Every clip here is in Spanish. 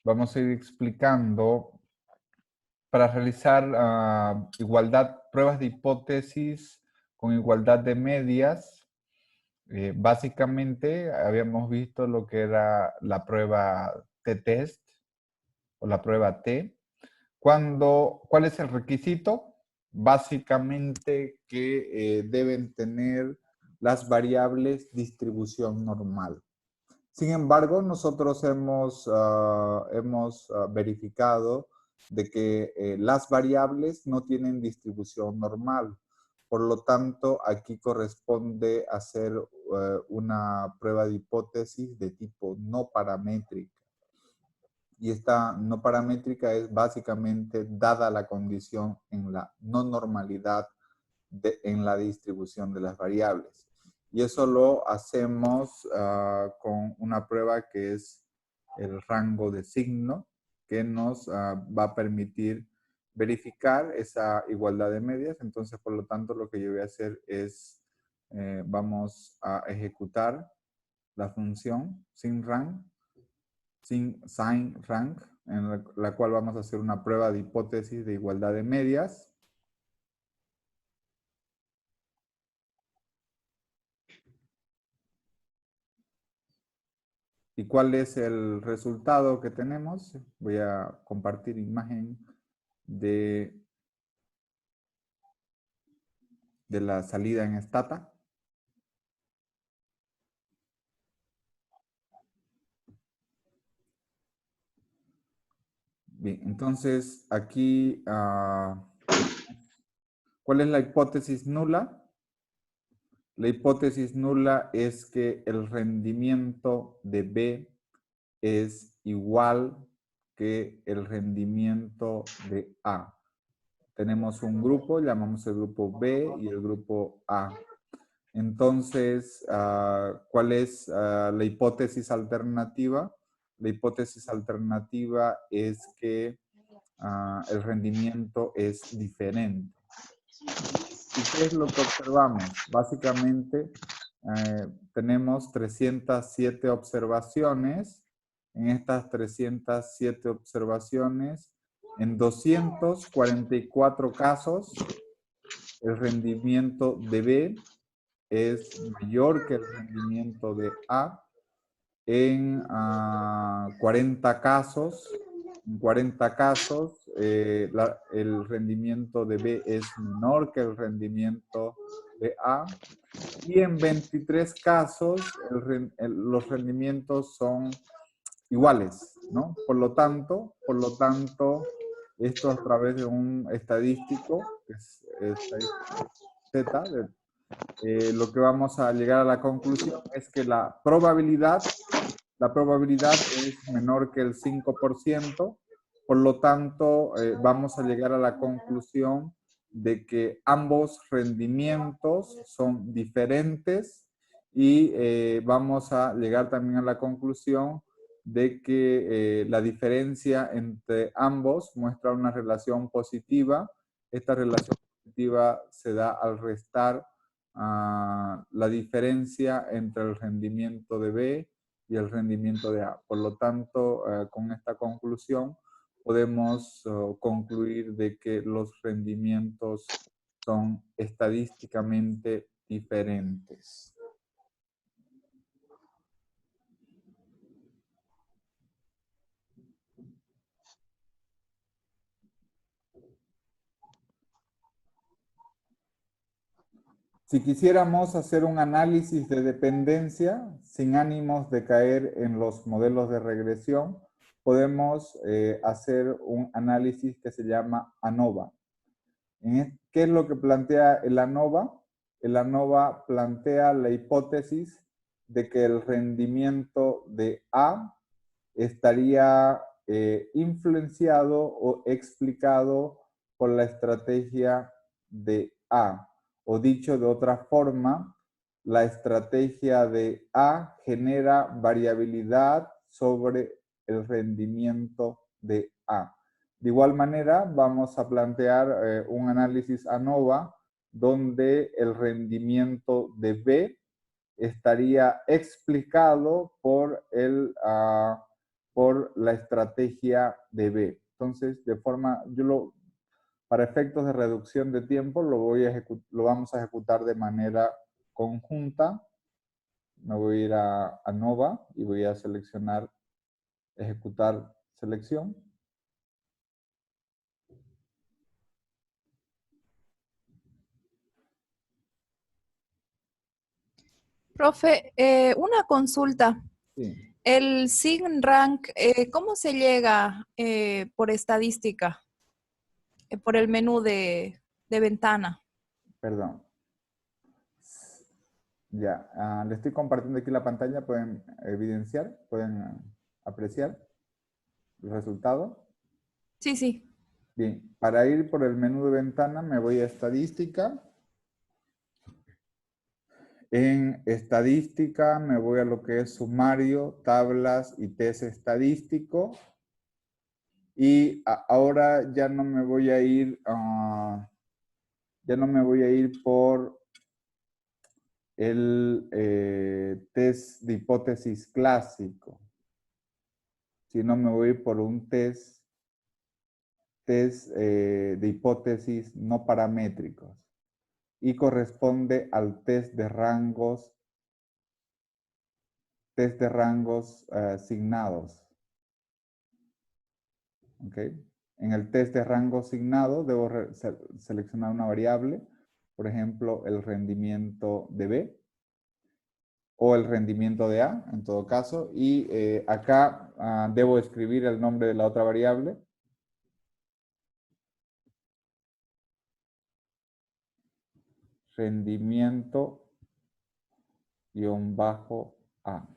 vamos a ir explicando para realizar pruebas de hipótesis con igualdad de medias. Básicamente habíamos visto lo que era la prueba t-test o la prueba T. ¿Cuál es el requisito? Básicamente que deben tener las variables distribución normal. Sin embargo, nosotros hemos verificado de que las variables no tienen distribución normal. Por lo tanto, aquí corresponde hacer una prueba de hipótesis de tipo no paramétrica. Y esta no paramétrica es básicamente dada la condición en la no normalidad en la distribución de las variables. Y eso lo hacemos con una prueba que es el rango de signo, que nos va a permitir verificar esa igualdad de medias. Entonces, por lo tanto, lo que yo voy a hacer es, vamos a ejecutar la función sinRank, rank, en la cual vamos a hacer una prueba de hipótesis de igualdad de medias. ¿Y cuál es el resultado que tenemos? Voy a compartir imagen de la salida en Stata. Bien, entonces aquí, ¿cuál es la hipótesis nula? La hipótesis nula es que el rendimiento de B es igual que el rendimiento de A. Tenemos un grupo, llamamos el grupo B y el grupo A. Entonces, ¿cuál es la hipótesis alternativa? La hipótesis alternativa es que el rendimiento es diferente. ¿Y qué es lo que observamos? Básicamente, tenemos 307 observaciones. En estas 307 observaciones, en 244 casos, el rendimiento de B es mayor que el rendimiento de A. En 40 casos, el rendimiento de B es menor que el rendimiento de A. Y en 23 casos, los rendimientos son iguales, ¿no? Por lo tanto, esto a través de un estadístico, que es estadístico Z, lo que vamos a llegar a la conclusión es que la probabilidad es menor que el 5%, por lo tanto, vamos a llegar a la conclusión de que ambos rendimientos son diferentes y vamos a llegar también a la conclusión de que la diferencia entre ambos muestra una relación positiva. Esta relación positiva se da al restar la diferencia entre el rendimiento de B y el rendimiento de A. Por lo tanto, con esta conclusión podemos concluir de que los rendimientos son estadísticamente diferentes. Si quisiéramos hacer un análisis de dependencia sin ánimos de caer en los modelos de regresión, podemos hacer un análisis que se llama ANOVA. ¿Qué es lo que plantea el ANOVA? El ANOVA plantea la hipótesis de que el rendimiento de A estaría influenciado o explicado por la estrategia de A. O dicho de otra forma, la estrategia de A genera variabilidad sobre el rendimiento de A. De igual manera, vamos a plantear un análisis ANOVA donde el rendimiento de B estaría explicado por por la estrategia de B. Entonces, para efectos de reducción de tiempo, lo vamos a ejecutar de manera conjunta. Me voy a ir a ANOVA y voy a seleccionar, ejecutar selección. Profe, una consulta. Sí, El SIGRank, ¿cómo se llega por estadística? Por el menú de ventana. perdón. Ya, le estoy compartiendo aquí la pantalla, pueden evidenciar, pueden apreciar el resultado. Sí, sí. Bien, para ir por el menú de ventana me voy a estadística. En estadística me voy a lo que es sumario, tablas y test estadístico. Y ahora ya no me voy a ir, por el test de hipótesis clásico, sino me voy a ir por un test de hipótesis no paramétricos y corresponde al test de rangos asignados. ¿Okay? En el test de rango asignado debo seleccionar una variable, por ejemplo, el rendimiento de B o el rendimiento de A, en todo caso, y acá debo escribir el nombre de la otra variable. Rendimiento -A.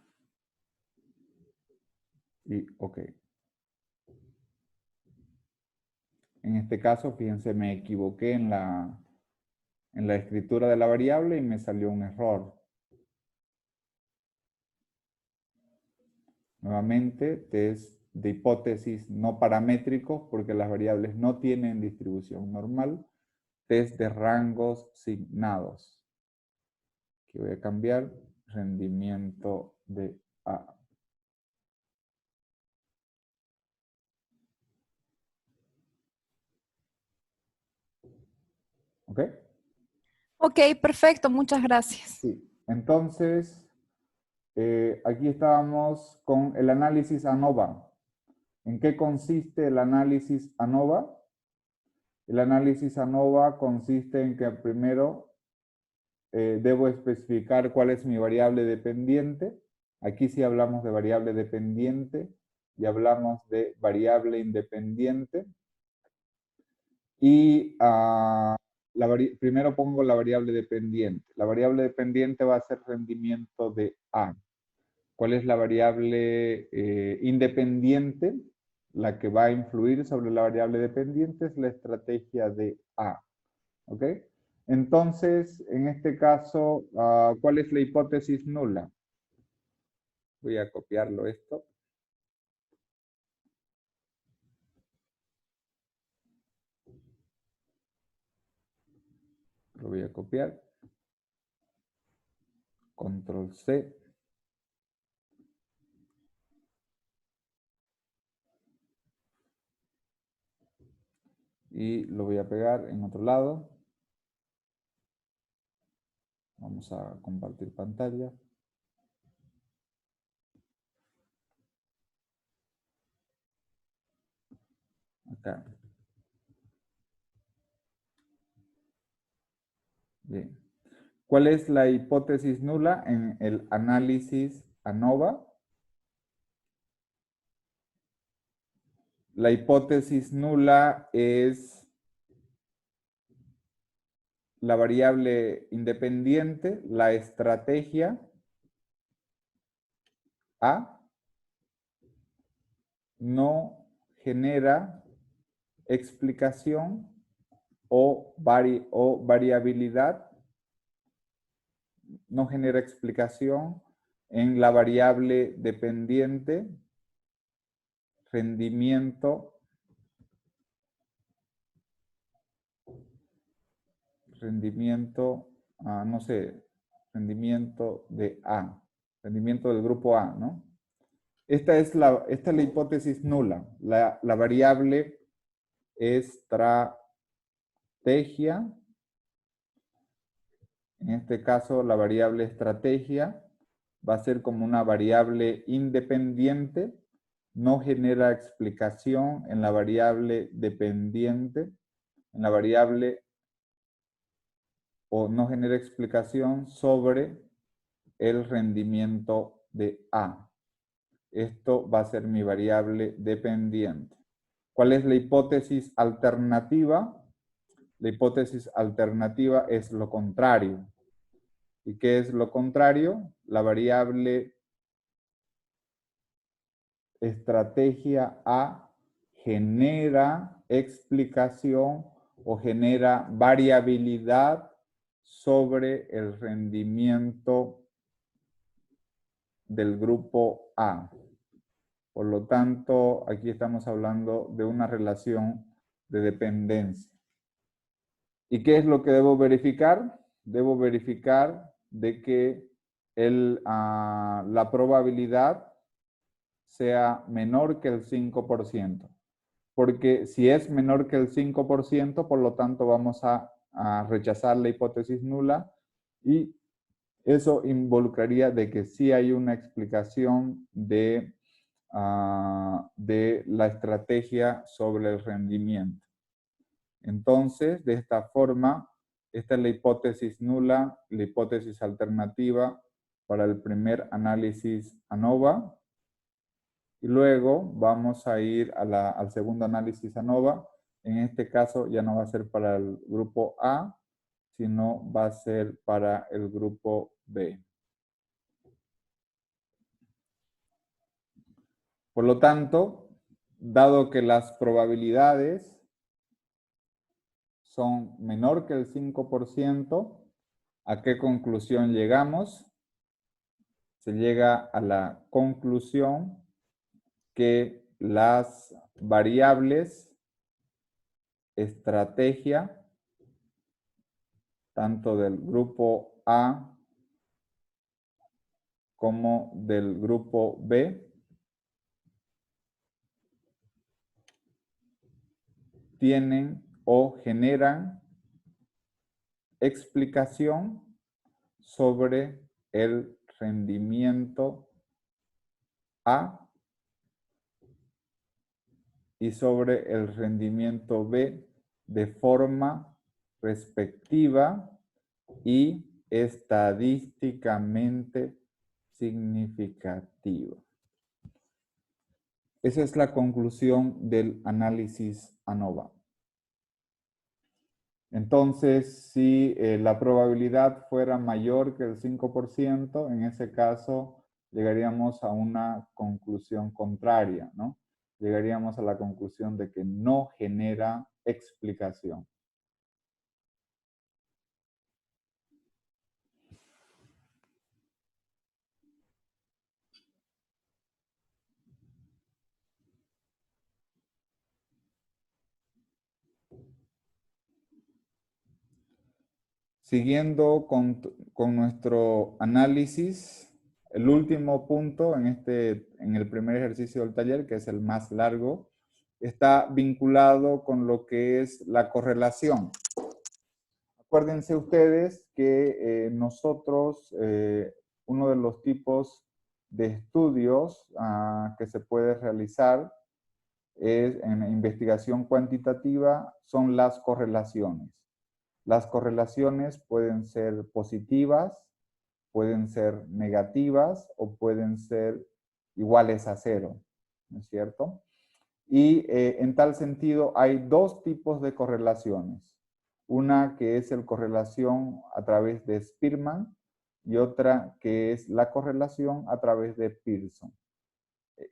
Y OK. En este caso, fíjense, me equivoqué en la escritura de la variable y me salió un error. Nuevamente, test de hipótesis no paramétricos porque las variables no tienen distribución normal. Test de rangos asignados. Aquí voy a cambiar rendimiento de A. ¿Ok? Ok, perfecto, muchas gracias. Sí. Entonces, aquí estábamos con el análisis ANOVA. ¿En qué consiste el análisis ANOVA? El análisis ANOVA consiste en que primero debo especificar cuál es mi variable dependiente. Aquí sí hablamos de variable dependiente y hablamos de variable independiente. Y primero pongo la variable dependiente. La variable dependiente va a ser rendimiento de A. ¿Cuál es la variable independiente? La que va a influir sobre la variable dependiente es la estrategia de A. ¿Ok? Entonces, en este caso, ¿cuál es la hipótesis nula? Voy a copiarlo esto. Lo voy a copiar. Control C. Y lo voy a pegar en otro lado. Vamos a compartir pantalla. Acá. Bien. ¿Cuál es la hipótesis nula en el análisis ANOVA? La hipótesis nula es la variable independiente, la estrategia A no genera explicación o variabilidad, no genera explicación en la variable dependiente rendimiento no sé, rendimiento de A, rendimiento del grupo A, ¿no? Esta es la hipótesis nula. La variable estrategia. En este caso, la variable estrategia va a ser como una variable independiente, no genera explicación en la variable dependiente, en la variable o no genera explicación sobre el rendimiento de A. Esto va a ser mi variable dependiente. ¿Cuál es la hipótesis alternativa? La hipótesis alternativa es lo contrario. ¿Y qué es lo contrario? La variable estrategia A genera explicación o genera variabilidad sobre el rendimiento del grupo A. Por lo tanto, aquí estamos hablando de una relación de dependencia. ¿Y qué es lo que debo verificar? Debo verificar de que la probabilidad sea menor que el 5%. Porque si es menor que el 5%, por lo tanto vamos a rechazar la hipótesis nula y eso involucraría de que sí hay una explicación de la estrategia sobre el rendimiento. Entonces, de esta forma, esta es la hipótesis nula, la hipótesis alternativa para el primer análisis ANOVA. Y luego vamos a ir al segundo análisis ANOVA. En este caso ya no va a ser para el grupo A, sino va a ser para el grupo B. Por lo tanto, dado que las probabilidades son menor que el 5%, ¿a qué conclusión llegamos? Se llega a la conclusión que las variables estrategia, tanto del grupo A como del grupo B, tienen o generan explicación sobre el rendimiento A y sobre el rendimiento B de forma respectiva y estadísticamente significativa. Esa es la conclusión del análisis ANOVA. Entonces, si la probabilidad fuera mayor que el 5%, en ese caso llegaríamos a una conclusión contraria, ¿no? Llegaríamos a la conclusión de que no genera explicación. Siguiendo con nuestro análisis, el último punto en el primer ejercicio del taller, que es el más largo, está vinculado con lo que es la correlación. Acuérdense ustedes que nosotros, uno de los tipos de estudios que se puede realizar en investigación cuantitativa son las correlaciones. Las correlaciones pueden ser positivas, pueden ser negativas o pueden ser iguales a 0, ¿no es cierto? Y en tal sentido hay dos tipos de correlaciones. Una que es la correlación a través de Spearman y otra que es la correlación a través de Pearson.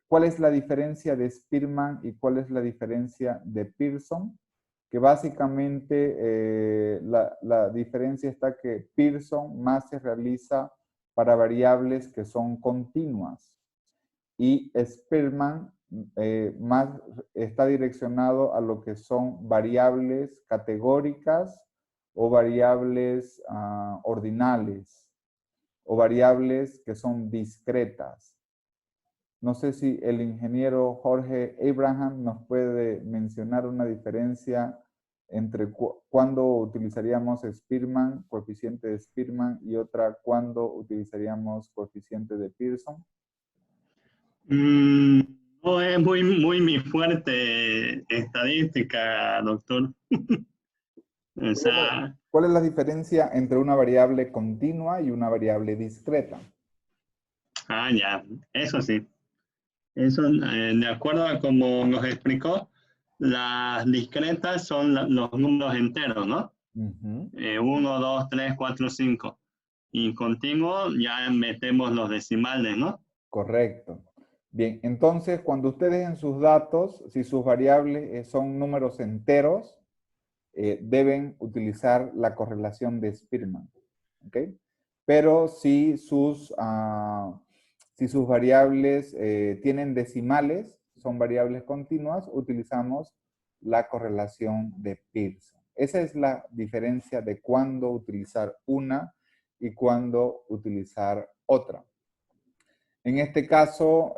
¿Cuál es la diferencia de Spearman y cuál es la diferencia de Pearson? Que básicamente la diferencia está que Pearson más se realiza para variables que son continuas y Spearman más está direccionado a lo que son variables categóricas o variables ordinales o variables que son discretas. No sé si el ingeniero Jorge Abraham nos puede mencionar una diferencia entre cuándo utilizaríamos Spearman, coeficiente de Spearman, y otra cuándo utilizaríamos coeficiente de Pearson. Mm, no es muy mi fuerte estadística, doctor. O sea, ¿Cuál es la diferencia entre una variable continua y una variable discreta? ya, eso sí. Eso, de acuerdo a como nos explicó, las discretas son los números enteros, ¿no? 1, 2, 3, 4, 5. Y continuo ya metemos los decimales, ¿no? Correcto. Bien, entonces cuando ustedes en sus datos, si sus variables son números enteros, deben utilizar la correlación de Spearman. ¿Ok? Pero si sus variables tienen decimales, son variables continuas, utilizamos la correlación de Pearson. Esa es la diferencia de cuándo utilizar una y cuándo utilizar otra. En este caso,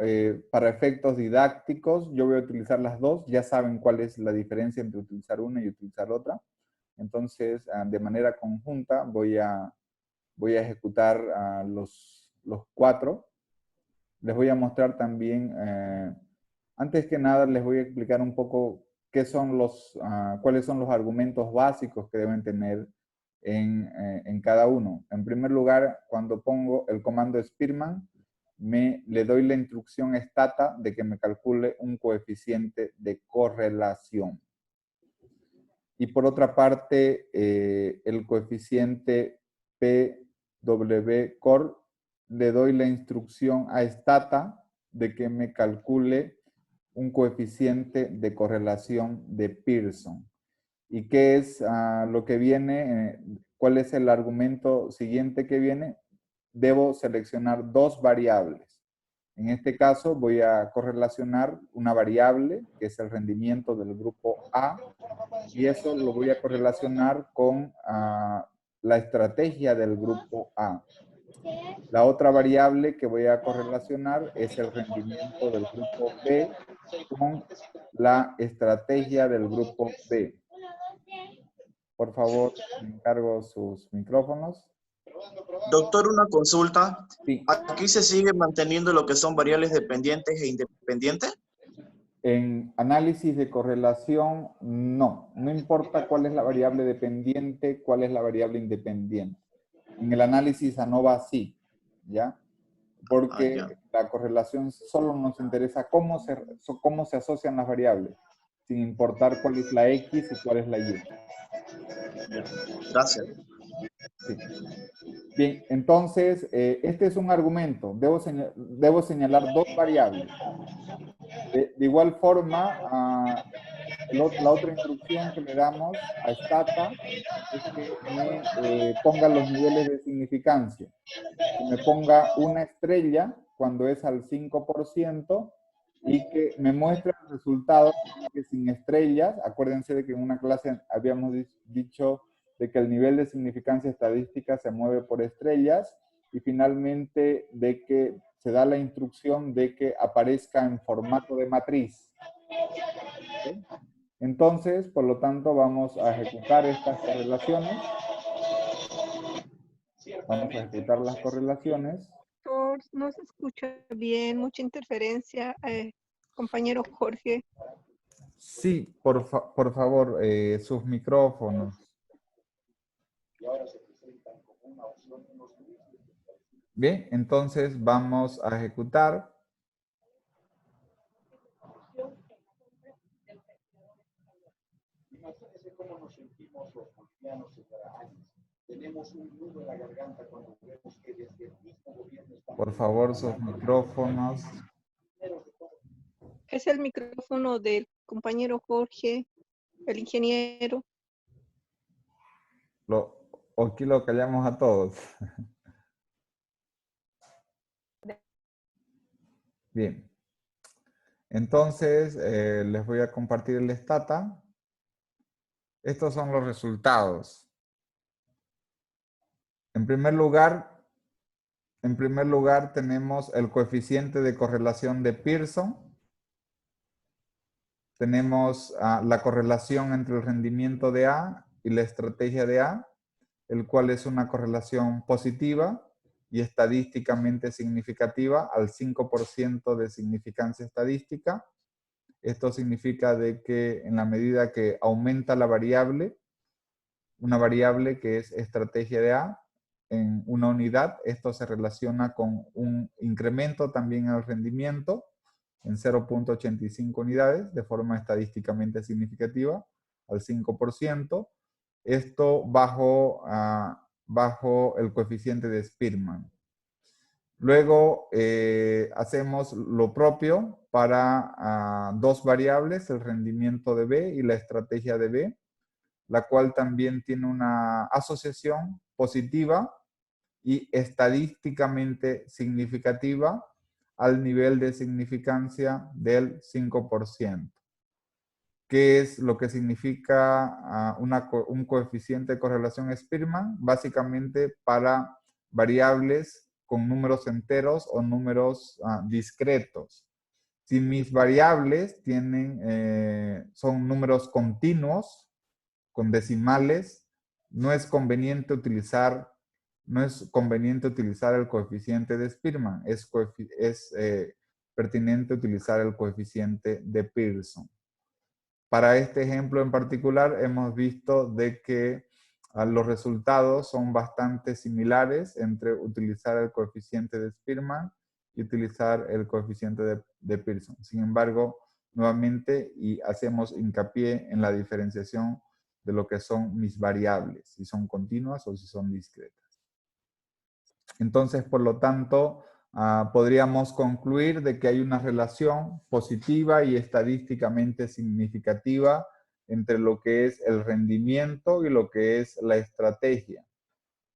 para efectos didácticos, yo voy a utilizar las dos. Ya saben cuál es la diferencia entre utilizar una y utilizar otra. Entonces, de manera conjunta, voy a ejecutar los 4. Les voy a mostrar también, antes que nada, les voy a explicar un poco cuáles son los argumentos básicos que deben tener en cada uno. En primer lugar, cuando pongo el comando Spearman, le doy la instrucción stata de que me calcule un coeficiente de correlación. Y por otra parte, el coeficiente PWCOR, le doy la instrucción a stata de que me calcule un coeficiente de correlación de Pearson. ¿Y qué es lo que viene? ¿Cuál es el argumento siguiente que viene? Debo seleccionar dos variables. En este caso voy a correlacionar una variable, que es el rendimiento del grupo A, y eso lo voy a correlacionar con la estrategia del grupo A. La otra variable que voy a correlacionar es el rendimiento del grupo B con la estrategia del grupo B. Por favor, me encargo sus micrófonos. Doctor, una consulta. Sí. ¿Aquí se sigue manteniendo lo que son variables dependientes e independientes? En análisis de correlación, no. No importa cuál es la variable dependiente, cuál es la variable independiente. En el análisis ANOVA sí, ¿ya? Porque ya. la correlación solo nos interesa cómo se asocian las variables, sin importar cuál es la X y cuál es la Y. Gracias. Sí. Bien, entonces, este es un argumento. Debo señalar dos variables. De igual forma, la otra instrucción que le damos a stata es que me ponga los niveles de significancia. Que me ponga una estrella cuando es al 5% y que me muestre el resultado que sin estrellas. Acuérdense de que en una clase habíamos dicho de que el nivel de significancia estadística se mueve por estrellas, y finalmente de que se da la instrucción de que aparezca en formato de matriz. ¿Okay? Entonces, por lo tanto, vamos a ejecutar estas correlaciones. Vamos a ejecutar las correlaciones. Doctor, no se escucha bien, mucha interferencia. Compañero Jorge. Sí, por favor, sus micrófonos. Bien, entonces vamos a ejecutar. Imagínense cómo nos sentimos los bolivianos en años. Tenemos un nudo en la garganta cuando vemos que desde el mismo gobierno está... Por favor, sus micrófonos. Es el micrófono del compañero Jorge, el ingeniero. Aquí lo callamos a todos. Bien. Entonces, les voy a compartir el stata. Estos son los resultados. En primer lugar, En primer lugar, tenemos el coeficiente de correlación de Pearson. Tenemos la correlación entre el rendimiento de A y la estrategia de A, el cual es una correlación positiva y estadísticamente significativa al 5% de significancia estadística. Esto significa de que en la medida que aumenta la variable, una variable que es estrategia de A, en una unidad, esto se relaciona con un incremento también en el rendimiento en 0.85 unidades de forma estadísticamente significativa al 5%. Esto bajo el coeficiente de Spearman. Luego hacemos lo propio para dos variables, el rendimiento de B y la estrategia de B, la cual también tiene una asociación positiva y estadísticamente significativa al nivel de significancia del 5%. ¿Qué es lo que significa un coeficiente de correlación Spearman? Básicamente para variables con números enteros o números discretos. Si mis variables son números continuos, con decimales, no es conveniente utilizar el coeficiente de Spearman, es pertinente utilizar el coeficiente de Pearson. Para este ejemplo en particular hemos visto de que los resultados son bastante similares entre utilizar el coeficiente de Spearman y utilizar el coeficiente de Pearson. Sin embargo, nuevamente, y hacemos hincapié en la diferenciación de lo que son mis variables, si son continuas o si son discretas. Entonces, por lo tanto, podríamos concluir de que hay una relación positiva y estadísticamente significativa entre lo que es el rendimiento y lo que es la estrategia.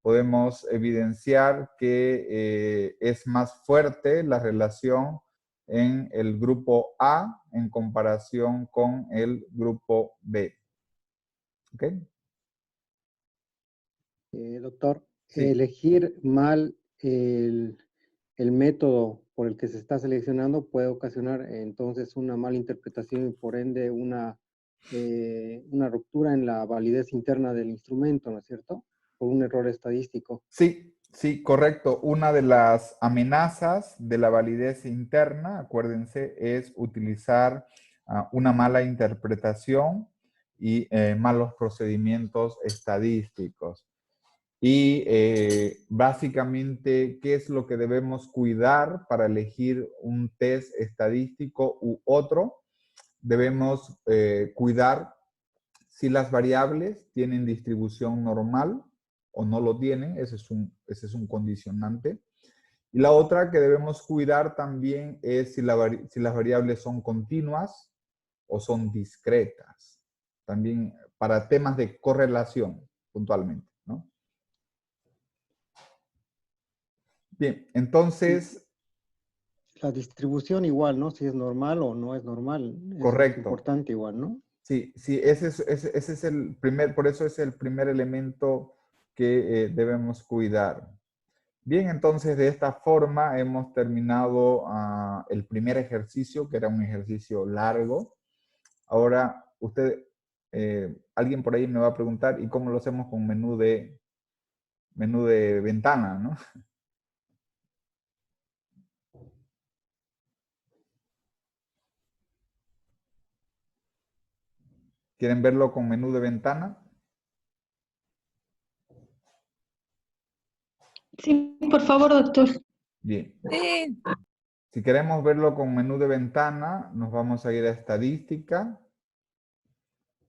Podemos evidenciar que es más fuerte la relación en el grupo A en comparación con el grupo B. ¿Ok? Doctor, Sí. elegir mal el método por el que se está seleccionando puede ocasionar entonces una mala interpretación y por ende una ruptura en la validez interna del instrumento, ¿no es cierto? Por un error estadístico. Sí, sí, correcto. Una de las amenazas de la validez interna, acuérdense, es utilizar una mala interpretación y malos procedimientos estadísticos. Y básicamente, ¿qué es lo que debemos cuidar para elegir un test estadístico u otro? Debemos cuidar si las variables tienen distribución normal o no lo tienen, ese es un condicionante. Y la otra que debemos cuidar también es si las variables son continuas o son discretas. También para temas de correlación, puntualmente, ¿no? Bien, entonces... La distribución igual, ¿no? Si es normal o no es normal. Correcto. Es importante igual, ¿no? Sí, sí, ese es el primer, por eso es el primer elemento que debemos cuidar. Bien, entonces de esta forma hemos terminado el primer ejercicio, que era un ejercicio largo. Ahora, alguien por ahí me va a preguntar, ¿y cómo lo hacemos con menú de ventana, no? ¿Quieren verlo con menú de ventana? Sí, por favor, doctor. Bien. Sí. Si queremos verlo con menú de ventana, nos vamos a ir a estadística.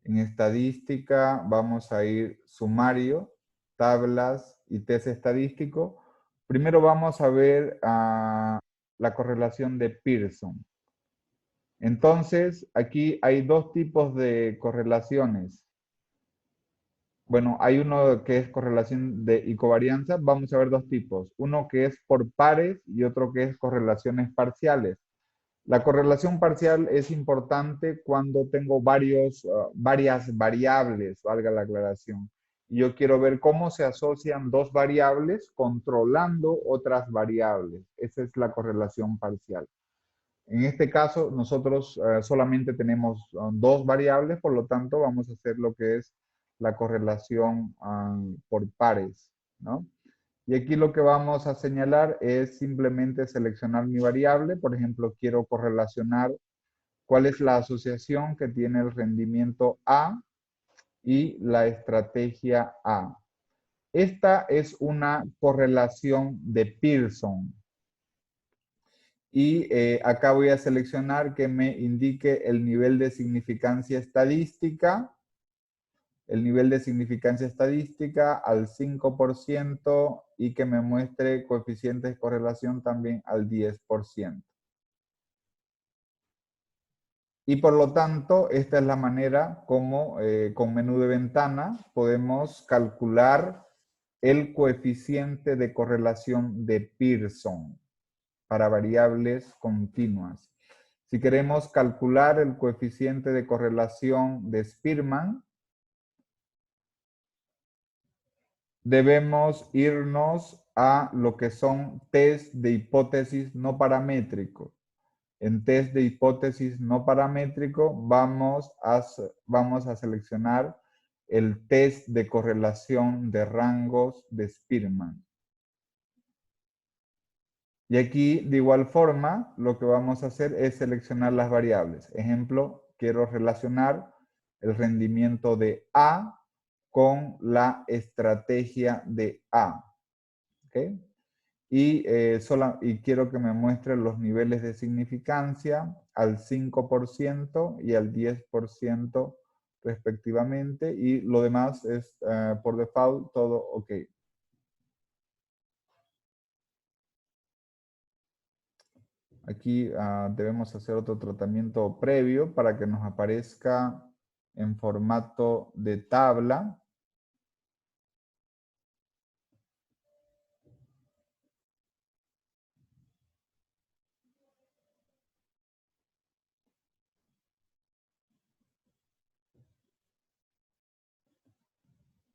En estadística vamos a ir sumario, tablas y test estadístico. Primero vamos a ver la correlación de Pearson. Entonces, aquí hay dos tipos de correlaciones. Bueno, hay uno que es correlación y covarianza. Vamos a ver dos tipos. Uno que es por pares y otro que es correlaciones parciales. La correlación parcial es importante cuando tengo varias variables, valga la aclaración. y yo quiero ver cómo se asocian dos variables controlando otras variables. Esa es la correlación parcial. En este caso, nosotros solamente tenemos dos variables, por lo tanto, vamos a hacer lo que es la correlación por pares, ¿no? Y aquí lo que vamos a señalar es simplemente seleccionar mi variable. Por ejemplo, quiero correlacionar cuál es la asociación que tiene el rendimiento A y la estrategia A. Esta es una correlación de Pearson. Y acá voy a seleccionar que me indique el nivel de significancia estadística. El nivel de significancia estadística al 5% y que me muestre coeficientes de correlación también al 10%. Y por lo tanto, esta es la manera como con menú de ventana podemos calcular el coeficiente de correlación de Pearson para variables continuas. Si queremos calcular el coeficiente de correlación de Spearman, debemos irnos a lo que son test de hipótesis no paramétricos. En test de hipótesis no paramétrico vamos a seleccionar el test de correlación de rangos de Spearman. Y aquí, de igual forma, lo que vamos a hacer es seleccionar las variables. Ejemplo, quiero relacionar el rendimiento de A con la estrategia de A. ¿Okay? Y quiero que me muestre los niveles de significancia al 5% y al 10% respectivamente. Y lo demás es, por default, todo ok. Aquí debemos hacer otro tratamiento previo para que nos aparezca en formato de tabla.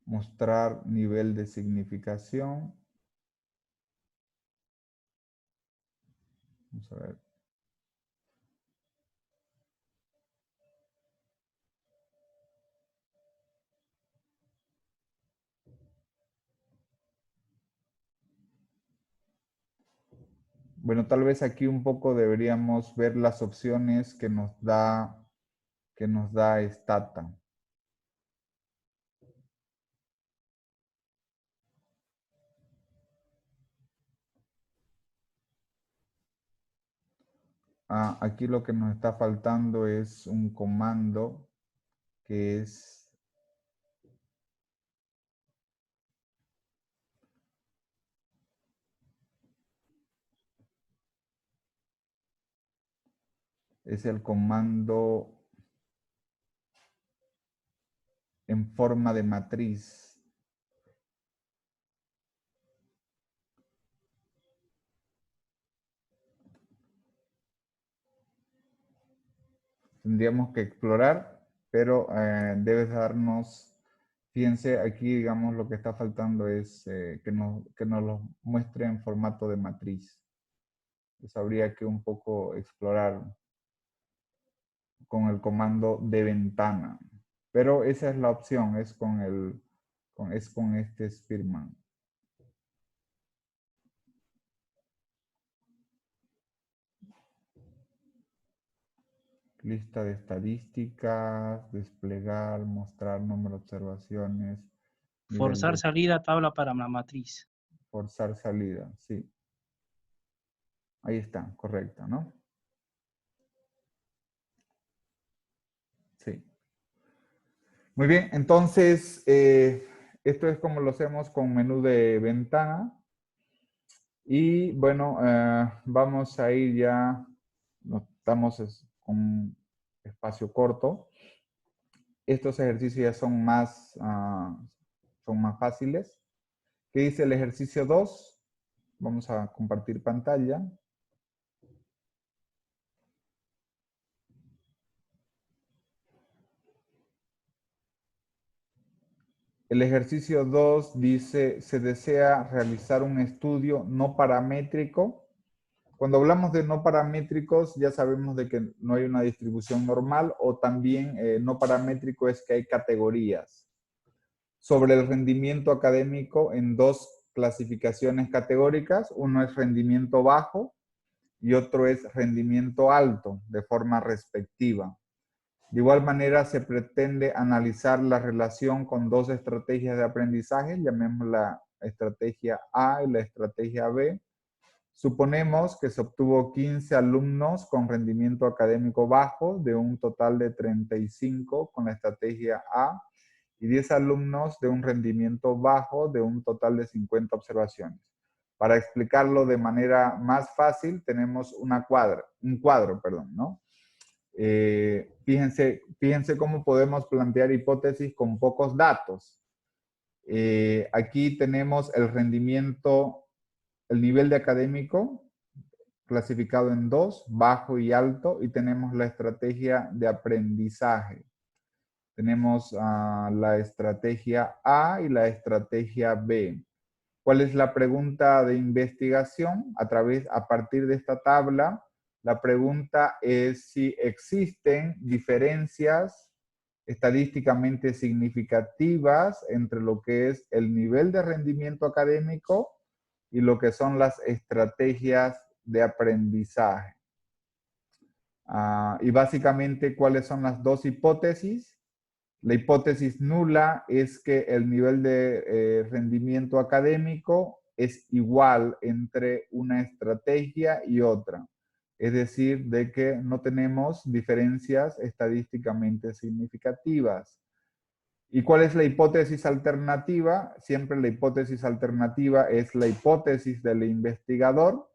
Mostrar nivel de significación. Vamos a ver. Bueno, tal vez aquí un poco deberíamos ver las opciones que nos da Stata. Aquí lo que nos está faltando es un comando que es el comando en forma de matriz. Tendríamos que explorar, pero debes darnos, fíjense, aquí digamos lo que está faltando es que nos lo muestre en formato de matriz. Entonces habría que un poco explorar con el comando de ventana. Pero esa es la opción, es con este Spearman. Lista de estadísticas, desplegar, mostrar número de observaciones. Forzar salida, tabla para la matriz. Forzar salida, sí. Ahí está, correcto, ¿no? Sí. Muy bien, entonces, esto es como lo hacemos con menú de ventana. Y bueno, vamos a ir ya, estamos con un espacio corto. Estos ejercicios ya son más fáciles. ¿Qué dice el ejercicio 2? Vamos a compartir pantalla. El ejercicio 2 dice, se desea realizar un estudio no paramétrico. Cuando hablamos de no paramétricos, ya sabemos de que no hay una distribución normal, o también no paramétrico es que hay categorías. Sobre el rendimiento académico en dos clasificaciones categóricas. Uno es rendimiento bajo y otro es rendimiento alto, de forma respectiva. De igual manera, se pretende analizar la relación con dos estrategias de aprendizaje, llamémosla estrategia A y la estrategia B. Suponemos que se obtuvo 15 alumnos con rendimiento académico bajo, de un total de 35 con la estrategia A, y 10 alumnos de un rendimiento bajo, de un total de 50 observaciones. Para explicarlo de manera más fácil, tenemos un cuadro, ¿no? Fíjense cómo podemos plantear hipótesis con pocos datos. Aquí tenemos el rendimiento, el nivel de académico, clasificado en dos, bajo y alto, y tenemos la estrategia de aprendizaje. Tenemos la estrategia A y la estrategia B. ¿Cuál es la pregunta de investigación? A partir de esta tabla, la pregunta es si existen diferencias estadísticamente significativas entre lo que es el nivel de rendimiento académico y lo que son las estrategias de aprendizaje. Y básicamente, ¿cuáles son las dos hipótesis? La hipótesis nula es que el nivel de rendimiento académico es igual entre una estrategia y otra. Es decir, de que no tenemos diferencias estadísticamente significativas. ¿Y cuál es la hipótesis alternativa? Siempre la hipótesis alternativa es la hipótesis del investigador.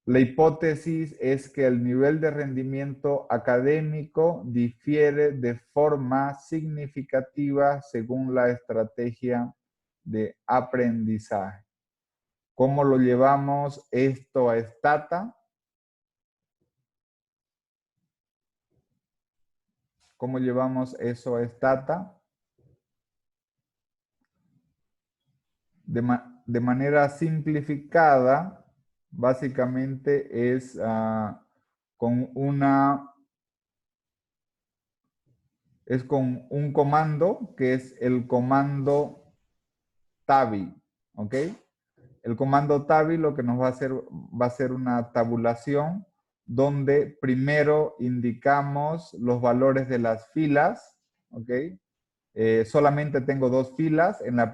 La hipótesis es que el nivel de rendimiento académico difiere de forma significativa según la estrategia de aprendizaje. ¿Cómo lo llevamos esto a Stata? ¿Cómo llevamos eso a Stata? De manera simplificada, básicamente es con un comando que es el comando tabi, ¿ok? El comando tabi lo que nos va a hacer una tabulación donde primero indicamos los valores de las filas, ¿ok? Solamente tengo dos filas. En la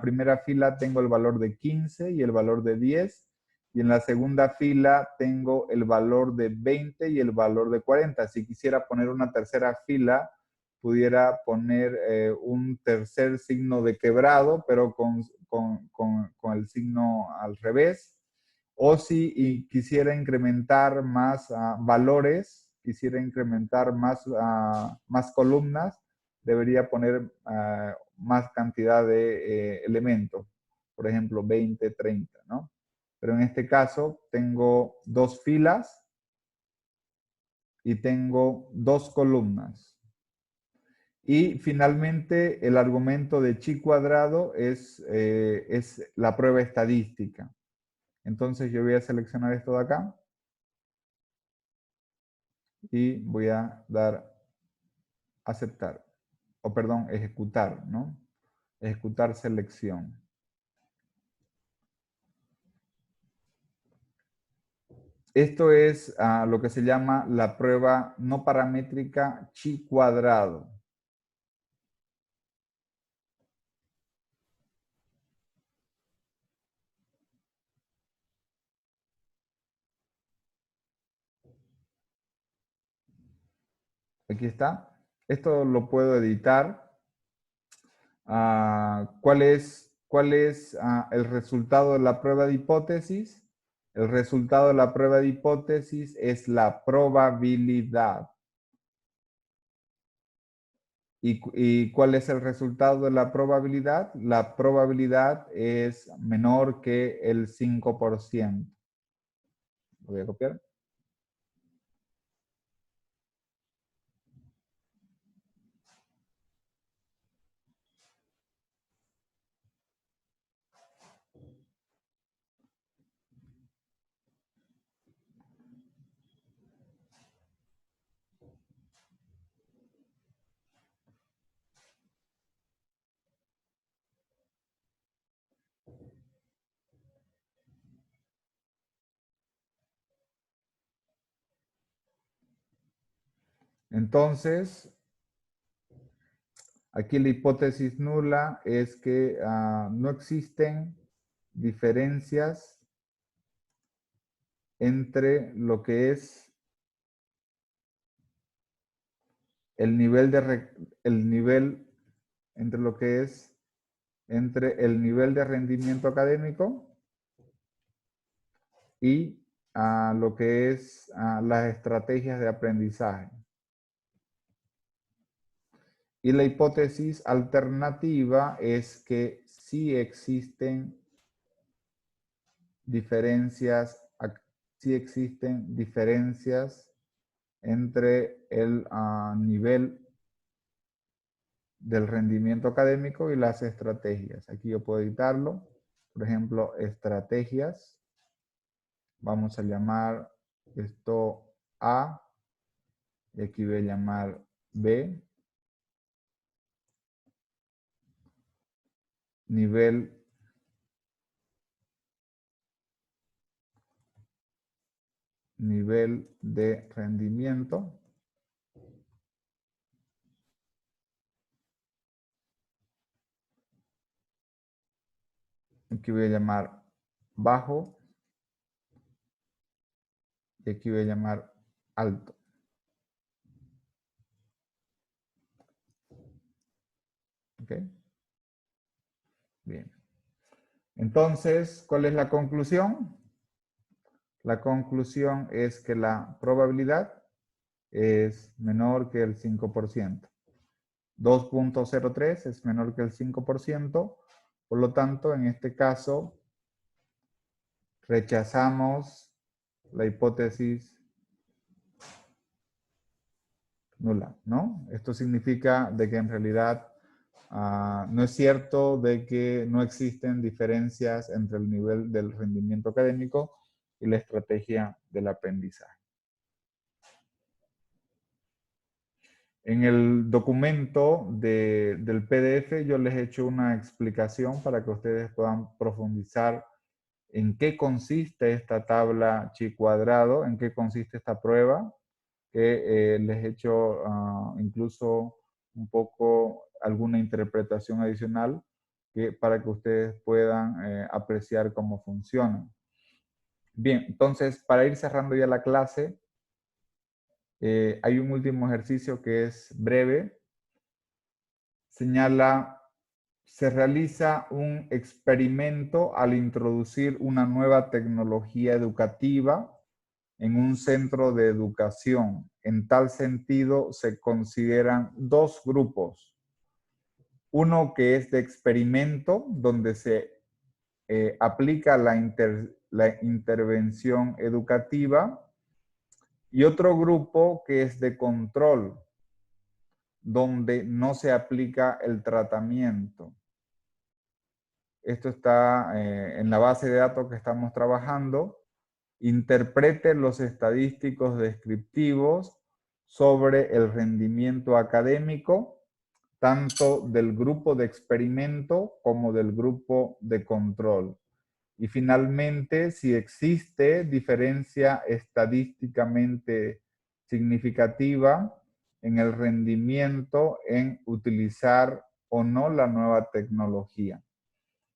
primera fila tengo el valor de 15 y el valor de 10. Y en la segunda fila tengo el valor de 20 y el valor de 40. Si quisiera poner una tercera fila, pudiera poner un tercer signo de quebrado, pero con el signo al revés. O si quisiera incrementar más valores, quisiera incrementar más columnas, debería poner más cantidad de elementos. Por ejemplo, 20, 30, ¿no? Pero en este caso tengo dos filas y tengo dos columnas. Y finalmente el argumento de chi cuadrado es la prueba estadística. Entonces yo voy a seleccionar esto de acá y voy a dar aceptar, o perdón, ejecutar, ¿no? Ejecutar selección. Esto es lo que se llama la prueba no paramétrica chi cuadrado. Aquí está. Esto lo puedo editar. ¿Cuál es el resultado de la prueba de hipótesis? El resultado de la prueba de hipótesis es la probabilidad. ¿Y cuál es el resultado de la probabilidad? La probabilidad es menor que el 5%. Lo voy a copiar. Entonces, aquí la hipótesis nula es que no existen diferencias entre lo que es el nivel entre lo que es entre el nivel de rendimiento académico y lo que es las estrategias de aprendizaje. Y la hipótesis alternativa es que sí existen diferencias entre el nivel del rendimiento académico y las estrategias. Aquí yo puedo editarlo. Por ejemplo, estrategias. Vamos a llamar esto A. Y aquí voy a llamar B. Nivel de rendimiento. Aquí voy a llamar bajo. Y aquí voy a llamar alto. ¿Ok? Bien. Entonces, ¿cuál es la conclusión? La conclusión es que la probabilidad es menor que el 5%. 2.03 es menor que el 5%. Por lo tanto, en este caso, rechazamos la hipótesis nula, ¿no? Esto significa de que en realidad no es cierto de que no existen diferencias entre el nivel del rendimiento académico y la estrategia del aprendizaje. En el documento del PDF yo les he hecho una explicación para que ustedes puedan profundizar en qué consiste esta tabla chi cuadrado, en qué consiste esta prueba, que les he hecho incluso un poco alguna interpretación adicional para que ustedes puedan apreciar cómo funcionan. Bien, entonces para ir cerrando ya la clase, hay un último ejercicio que es breve. Señala, se realiza un experimento al introducir una nueva tecnología educativa en un centro de educación. En tal sentido, se consideran dos grupos. Uno que es de experimento, donde se aplica la intervención educativa, y otro grupo que es de control, donde no se aplica el tratamiento. Esto está en la base de datos que estamos trabajando. Interprete los estadísticos descriptivos sobre el rendimiento académico, tanto del grupo de experimento como del grupo de control. Y finalmente, si existe diferencia estadísticamente significativa en el rendimiento en utilizar o no la nueva tecnología.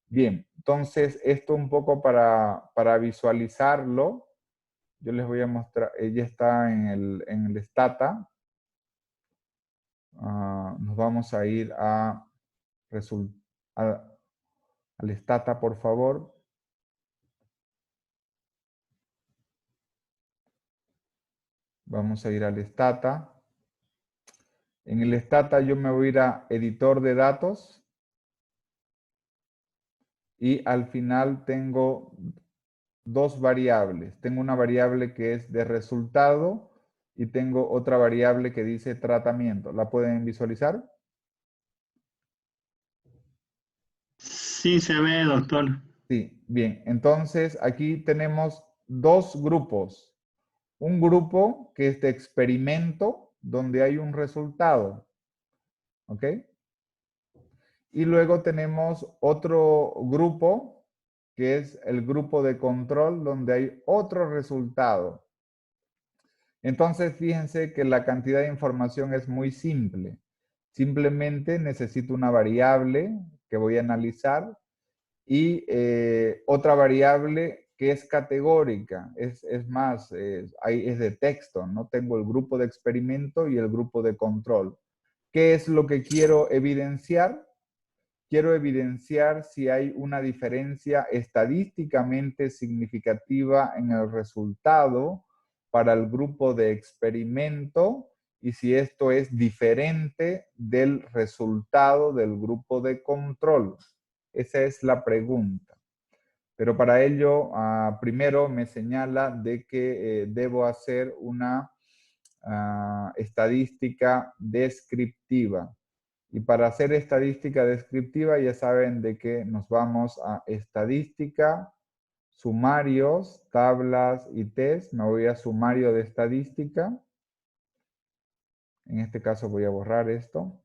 Bien, entonces esto un poco para visualizarlo, yo les voy a mostrar, ella está en el Stata. Nos vamos a ir al Stata, por favor. Vamos a ir al Stata. En el Stata yo me voy a ir a editor de datos. Y al final tengo dos variables. Tengo una variable que es de resultado y tengo otra variable que dice tratamiento. ¿La pueden visualizar? Sí se ve, doctor. Sí, bien. Entonces aquí tenemos dos grupos. Un grupo que es de experimento, donde hay un resultado. ¿Ok? Y luego tenemos otro grupo, que es el grupo de control, donde hay otro resultado. Entonces, fíjense que la cantidad de información es muy simple. Simplemente necesito una variable que voy a analizar y otra variable que es categórica, es más, es de texto, ¿no? Tengo el grupo de experimento y el grupo de control. ¿Qué es lo que quiero evidenciar? Quiero evidenciar si hay una diferencia estadísticamente significativa en el resultado para el grupo de experimento y si esto es diferente del resultado del grupo de control. Esa es la pregunta. Pero para ello, primero me señala de que debo hacer una estadística descriptiva. Y para hacer estadística descriptiva ya saben de que nos vamos a estadística, sumarios, tablas y test. Me voy a sumario de estadística. En este caso voy a borrar esto.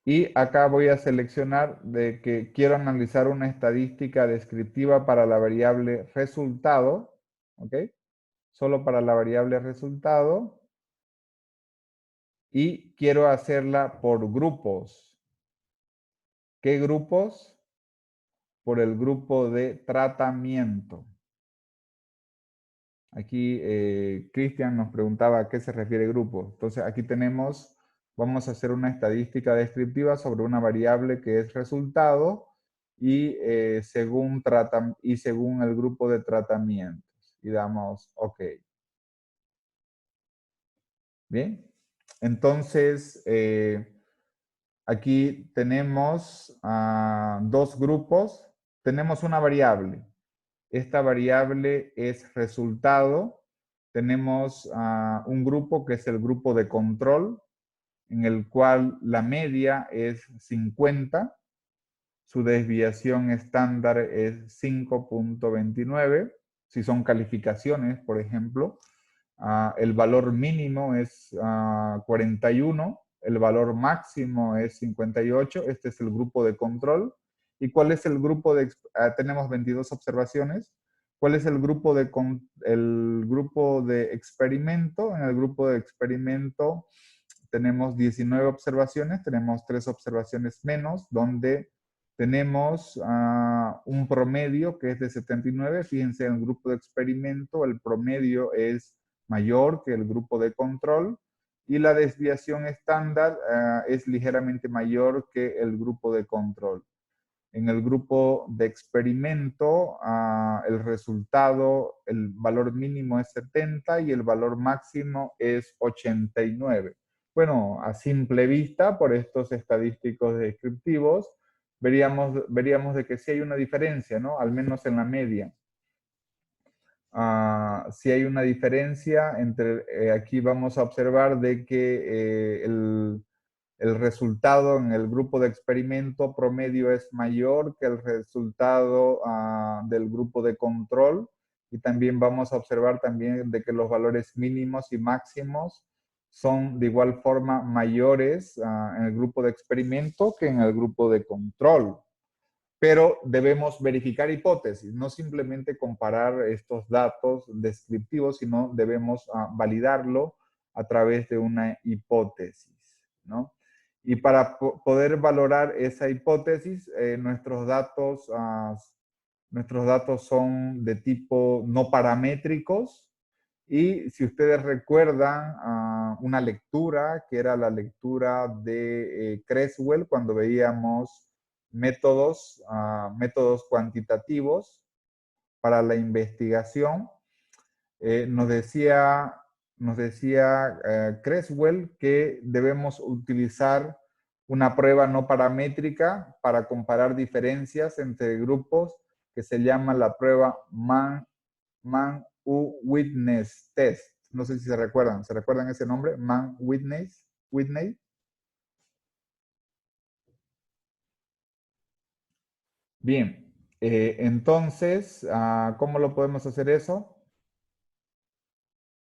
Y acá voy a seleccionar de que quiero analizar una estadística descriptiva para la variable resultado. ¿Ok? Solo para la variable resultado. Y quiero hacerla por grupos. ¿Qué grupos? Por el grupo de tratamiento. Aquí Cristian nos preguntaba a qué se refiere grupo. Entonces aquí tenemos, vamos a hacer una estadística descriptiva sobre una variable que es resultado y, según el grupo de tratamientos. Y damos OK. Bien. Entonces, aquí tenemos dos grupos. Tenemos una variable. Esta variable es resultado. Tenemos un grupo que es el grupo de control, en el cual la media es 50. Su desviación estándar es 5.29. Si son calificaciones, por ejemplo, el valor mínimo es 41. El valor máximo es 58. Este es el grupo de control. ¿Y cuál es el grupo de... tenemos 22 observaciones. ¿Cuál es el grupo de experimento? En el grupo de experimento tenemos 19 observaciones. Tenemos 3 observaciones menos, donde tenemos un promedio que es de 79. Fíjense, en el grupo de experimento el promedio es mayor que el grupo de control y la desviación estándar es ligeramente mayor que el grupo de control. En el grupo de experimento, el resultado, el valor mínimo es 70 y el valor máximo es 89. Bueno, a simple vista, por estos estadísticos descriptivos, veríamos de que sí hay una diferencia, ¿no? Al menos en la media. Sí hay una diferencia entre, aquí vamos a observar de que el resultado en el grupo de experimento promedio es mayor que el resultado del grupo de control. Y también vamos a observar también de que los valores mínimos y máximos son de igual forma mayores en el grupo de experimento que en el grupo de control. Pero debemos verificar hipótesis, no simplemente comparar estos datos descriptivos, sino debemos validarlo a través de una hipótesis, ¿no? Y para poder valorar esa hipótesis, nuestros datos son de tipo no paramétricos. Y si ustedes recuerdan una lectura, que era la lectura de Creswell, cuando veíamos métodos cuantitativos para la investigación, nos decía Creswell que debemos utilizar una prueba no paramétrica para comparar diferencias entre grupos que se llama la prueba Mann-Whitney Test. No sé si se recuerdan. ¿Se recuerdan ese nombre? Mann-Whitney. Bien. Entonces, ¿cómo lo podemos hacer eso?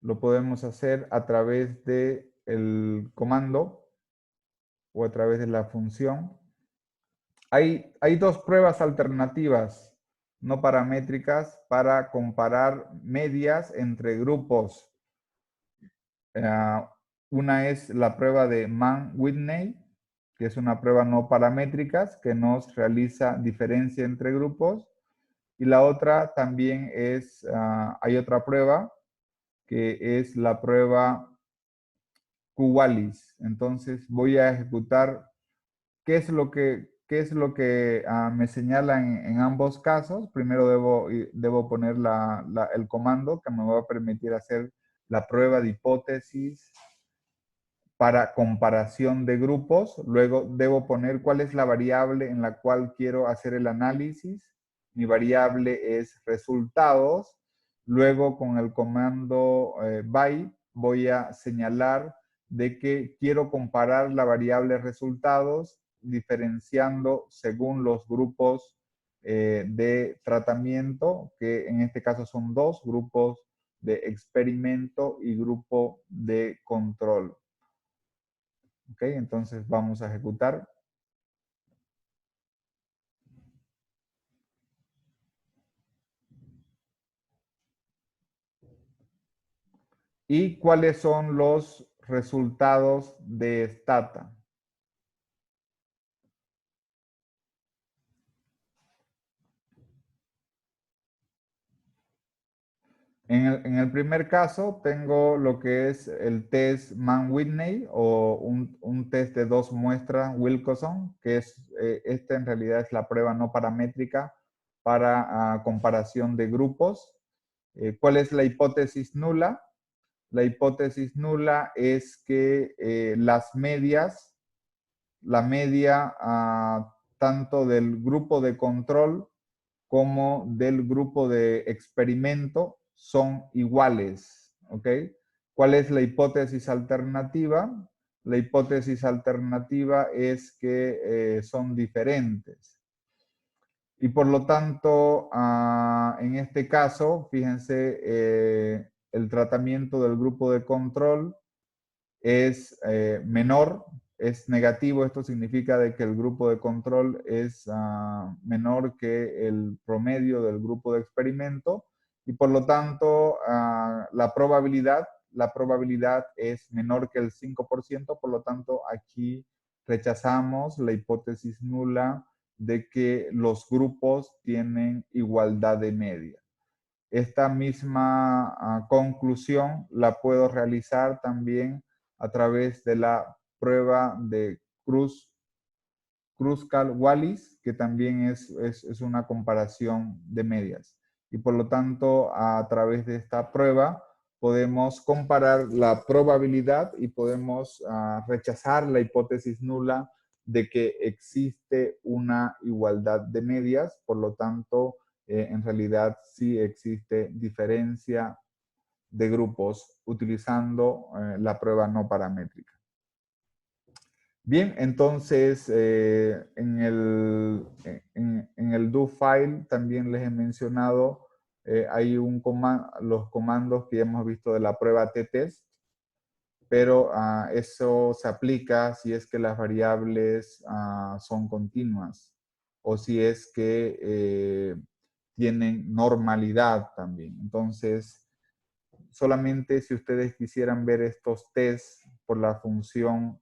Lo podemos hacer a través del comando o a través de la función. Hay dos pruebas alternativas no paramétricas para comparar medias entre grupos. Una es la prueba de Mann-Whitney, que es una prueba no paramétricas que nos realiza diferencia entre grupos. Y la otra también es, hay otra prueba que es la prueba Q-Wallis. Entonces voy a ejecutar qué es lo que me señala en ambos casos. Primero debo poner el comando que me va a permitir hacer la prueba de hipótesis para comparación de grupos. Luego debo poner cuál es la variable en la cual quiero hacer el análisis. Mi variable es resultados. Luego con el comando by voy a señalar de que quiero comparar la variable resultados diferenciando según los grupos de tratamiento, que en este caso son dos grupos de experimento y grupo de control. Ok, entonces vamos a ejecutar. ¿Y cuáles son los resultados de Stata? En el primer caso tengo lo que es el test Mann-Whitney o un test de 2 muestras Wilcoxon, que es, esta en realidad es la prueba no paramétrica para comparación de grupos. ¿Cuál es la hipótesis nula? La hipótesis nula es que las medias, la media tanto del grupo de control como del grupo de experimento son iguales, ¿ok? ¿Cuál es la hipótesis alternativa? La hipótesis alternativa es que son diferentes. Y por lo tanto, en este caso, fíjense, el tratamiento del grupo de control es menor, es negativo. Esto significa de que el grupo de control es menor que el promedio del grupo de experimento y por lo tanto la probabilidad es menor que el 5%, por lo tanto aquí rechazamos la hipótesis nula de que los grupos tienen igualdad de media. Esta misma conclusión la puedo realizar también a través de la prueba de Kruskal-Wallis, que también es una comparación de medias. Y por lo tanto, a través de esta prueba, podemos comparar la probabilidad y podemos rechazar la hipótesis nula de que existe una igualdad de medias. Por lo tanto, en realidad sí existe diferencia de grupos utilizando la prueba no paramétrica. Bien, entonces en el do file también les he mencionado, hay los comandos que ya hemos visto de la prueba t-test, pero eso se aplica si es que las variables son continuas o si es que tienen normalidad también. Entonces, solamente si ustedes quisieran ver estos tests por la función,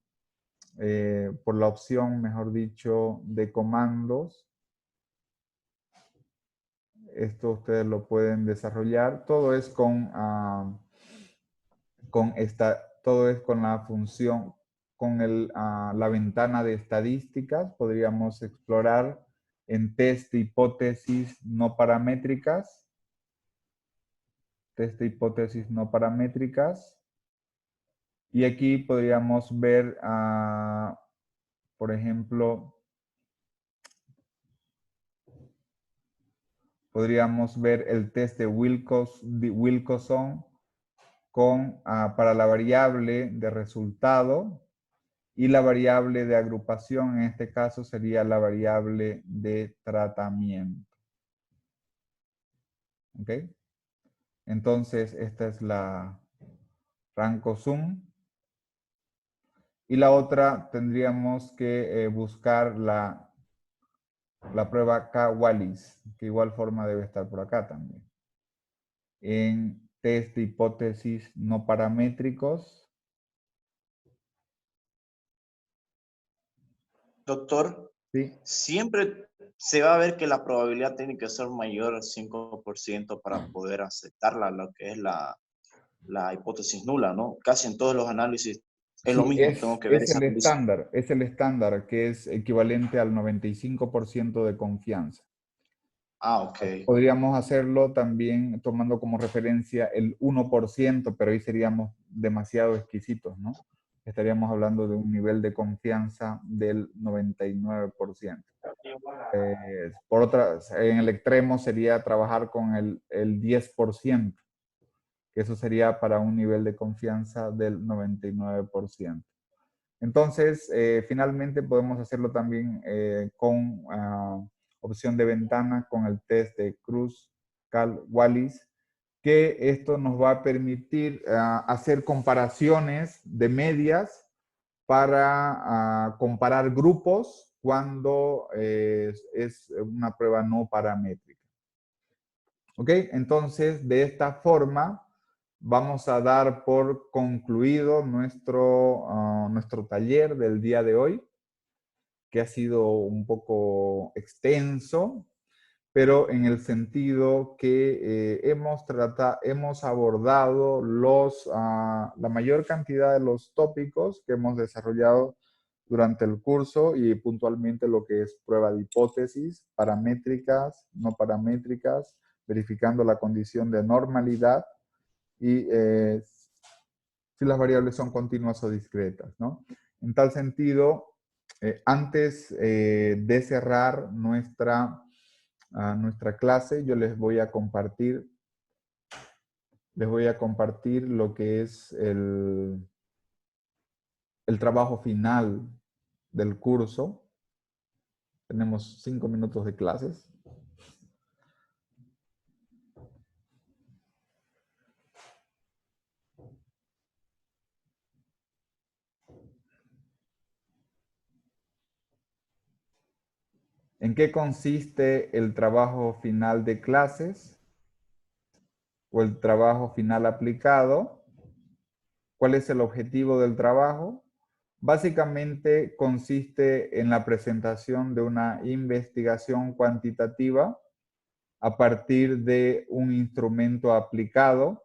por la opción, mejor dicho, de comandos, esto ustedes lo pueden desarrollar. Todo es todo es con la función, con la ventana de estadísticas. Podríamos explorar en test de hipótesis no paramétricas. Test de hipótesis no paramétricas. Y aquí podríamos ver, por ejemplo, podríamos ver el test de Wilcoxon para la variable de resultado y la variable de agrupación, en este caso sería la variable de tratamiento. ¿Ok? Entonces, esta es la RankoSum. Y la otra tendríamos que buscar la La prueba K-Wallis, que igual forma debe estar por acá también. En test de hipótesis no paramétricos. Doctor, Sí. siempre se va a ver que la probabilidad tiene que ser mayor al 5% para poder aceptarla, lo que es la hipótesis nula, ¿no? Casi en todos los análisis es lo Sí, mismo, tengo que ver esa condición. es el estándar que es equivalente al 95% de confianza. Ah, ok. Podríamos hacerlo también tomando como referencia el 1%, pero ahí seríamos demasiado exquisitos, ¿no? Estaríamos hablando de un nivel de confianza del 99%. Por otra, en el extremo sería trabajar con el 10%, que eso sería para un nivel de confianza del 99%. Entonces, finalmente podemos hacerlo también con opción de ventana, con el test de Cruz-Cal-Wallis, que esto nos va a permitir hacer comparaciones de medias para comparar grupos cuando es una prueba no paramétrica. ¿Ok? Entonces, de esta forma, vamos a dar por concluido nuestro taller del día de hoy, que ha sido un poco extenso, pero en el sentido que hemos abordado la mayor cantidad de los tópicos que hemos desarrollado durante el curso y puntualmente lo que es prueba de hipótesis, paramétricas, no paramétricas, verificando la condición de normalidad y si las variables son continuas o discretas, ¿no? En tal sentido, antes de cerrar nuestra clase, yo les voy a compartir lo que es el trabajo final del curso. Tenemos 5 minutos de clases. ¿En qué consiste el trabajo final de clases o el trabajo final aplicado? ¿Cuál es el objetivo del trabajo? Básicamente consiste en la presentación de una investigación cuantitativa a partir de un instrumento aplicado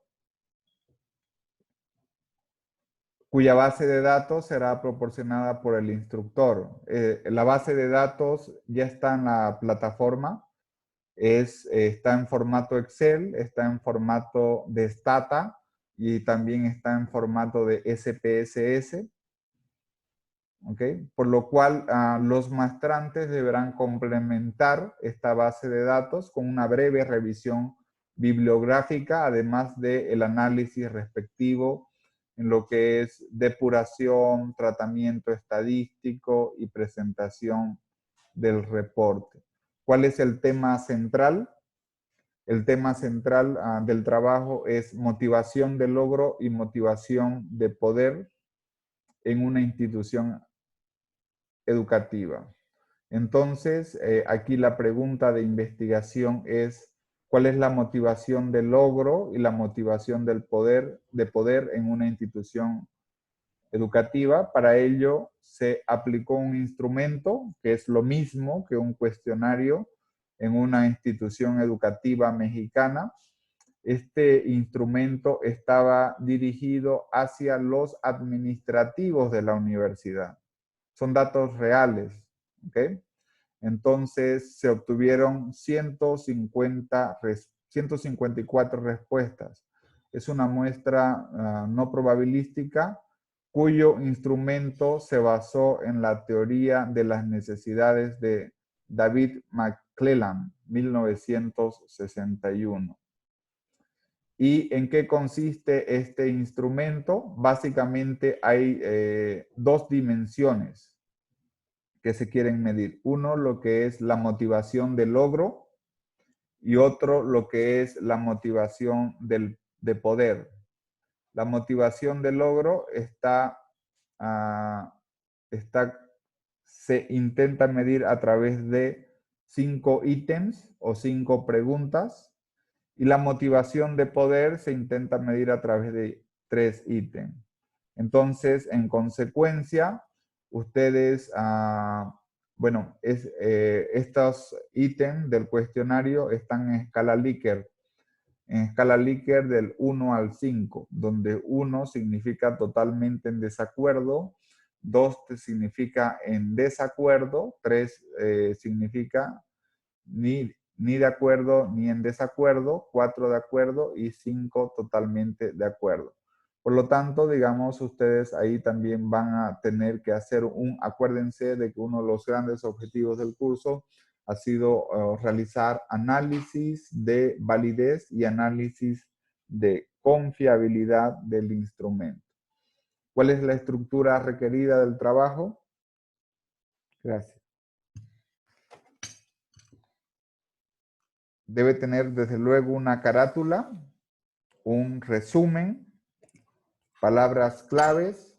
cuya base de datos será proporcionada por el instructor. La base de datos ya está en la plataforma, está en formato Excel, está en formato de Stata y también está en formato de SPSS. ¿Okay? Por lo cual los maestrantes deberán complementar esta base de datos con una breve revisión bibliográfica, además del análisis respectivo en lo que es depuración, tratamiento estadístico y presentación del reporte. ¿Cuál es el tema central? El tema central del trabajo es motivación de logro y motivación de poder en una institución educativa. Entonces, aquí la pregunta de investigación es, ¿cuál es la motivación del logro y la motivación de poder en una institución educativa? Para ello se aplicó un instrumento que es lo mismo que un cuestionario en una institución educativa mexicana. Este instrumento estaba dirigido hacia los administrativos de la universidad. Son datos reales, ¿ok? Entonces se obtuvieron 154 respuestas. Es una muestra no probabilística cuyo instrumento se basó en la teoría de las necesidades de David McClellan, 1961. ¿Y en qué consiste este instrumento? Básicamente hay dos dimensiones que se quieren medir. Uno, lo que es la motivación de logro y otro, lo que es la motivación de poder. La motivación de logro se intenta medir a través de 5 ítems o 5 preguntas. Y la motivación de poder se intenta medir a través de 3 ítems. Entonces, en consecuencia, ustedes, bueno, estos ítems del cuestionario están en escala Likert. En escala Likert del 1 al 5, donde 1 significa totalmente en desacuerdo, 2 significa en desacuerdo, 3 significa ni de acuerdo ni en desacuerdo, 4 de acuerdo y 5 totalmente de acuerdo. Por lo tanto, digamos, ustedes ahí también van a tener que hacer acuérdense de que uno de los grandes objetivos del curso ha sido realizar análisis de validez y análisis de confiabilidad del instrumento. ¿Cuál es la estructura requerida del trabajo? Gracias. Debe tener desde luego una carátula, un resumen, palabras claves,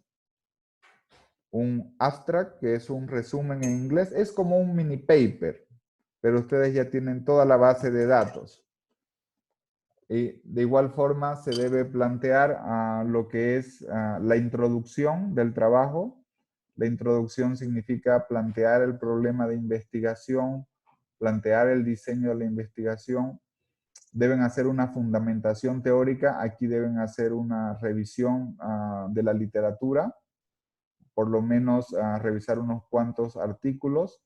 un abstract, que es un resumen en inglés. Es como un mini paper, pero ustedes ya tienen toda la base de datos. Y de igual forma se debe plantear lo que es la introducción del trabajo. La introducción significa plantear el problema de investigación, plantear el diseño de la investigación. Deben hacer una fundamentación teórica. Aquí deben hacer una revisión de la literatura, por lo menos revisar unos cuantos artículos.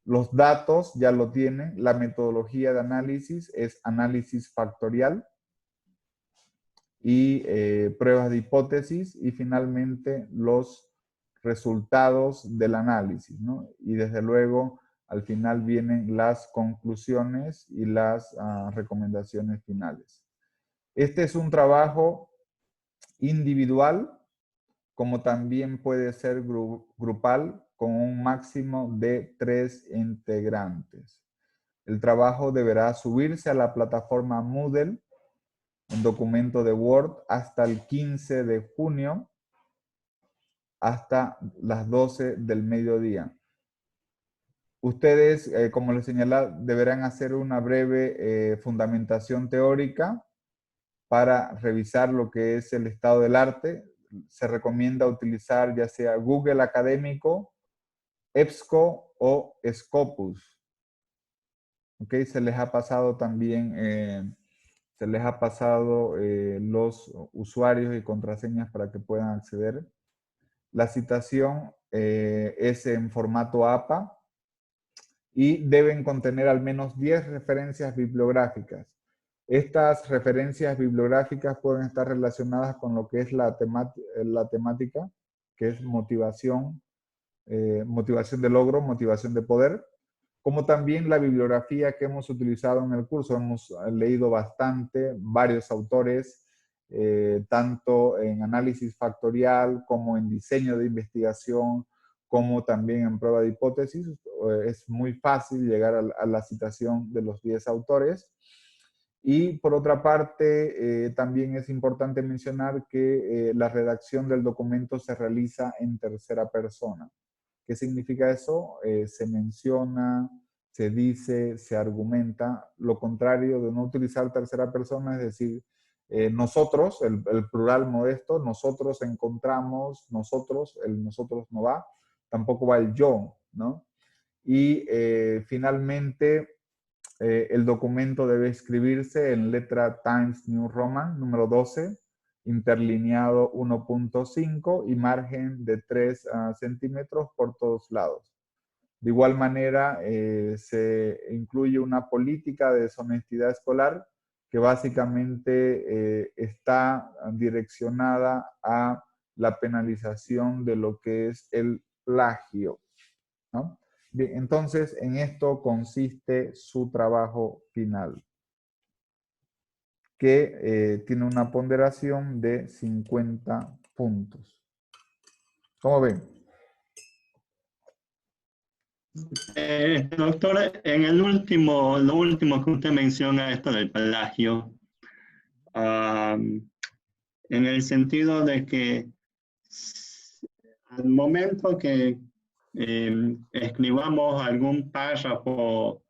Los datos ya lo tienen. La metodología de análisis es análisis factorial y pruebas de hipótesis, y finalmente los resultados del análisis, ¿no? Y desde luego al final vienen las conclusiones y las recomendaciones finales. Este es un trabajo individual, como también puede ser grupal, con un máximo de 3 integrantes. El trabajo deberá subirse a la plataforma Moodle en documento de Word hasta el 15 de junio, hasta las 12 del mediodía. Ustedes, como les señalé, deberán hacer una breve fundamentación teórica para revisar lo que es el estado del arte. Se recomienda utilizar ya sea Google Académico, EBSCO o Scopus. ¿Okay? Se les ha pasado también, los usuarios y contraseñas para que puedan acceder. La citación es en formato APA y deben contener al menos 10 referencias bibliográficas. Estas referencias bibliográficas pueden estar relacionadas con lo que es la temática, que es motivación, motivación de logro, motivación de poder, como también la bibliografía que hemos utilizado en el curso. Hemos leído bastante, varios autores, tanto en análisis factorial como en diseño de investigación, como también en prueba de hipótesis. Es muy fácil llegar a la citación de los 10 autores. Y por otra parte, también es importante mencionar que la redacción del documento se realiza en tercera persona. ¿Qué significa eso? Se menciona, se dice, se argumenta. Lo contrario de no utilizar tercera persona es decir, nosotros, el plural modesto, nosotros encontramos, nosotros, el nosotros no va, tampoco va el yo, ¿no? Y finalmente, el documento debe escribirse en letra Times New Roman, número 12, interlineado 1.5 y margen de 3 centímetros por todos lados. De igual manera, se incluye una política de deshonestidad escolar que básicamente está direccionada a la penalización de lo que es el plagio, ¿no? Bien, entonces en esto consiste su trabajo final, que tiene una ponderación de 50 puntos. ¿Cómo ven? Doctor, en lo último que usted menciona, esto del plagio, en el sentido de que al momento que escribamos algún párrafo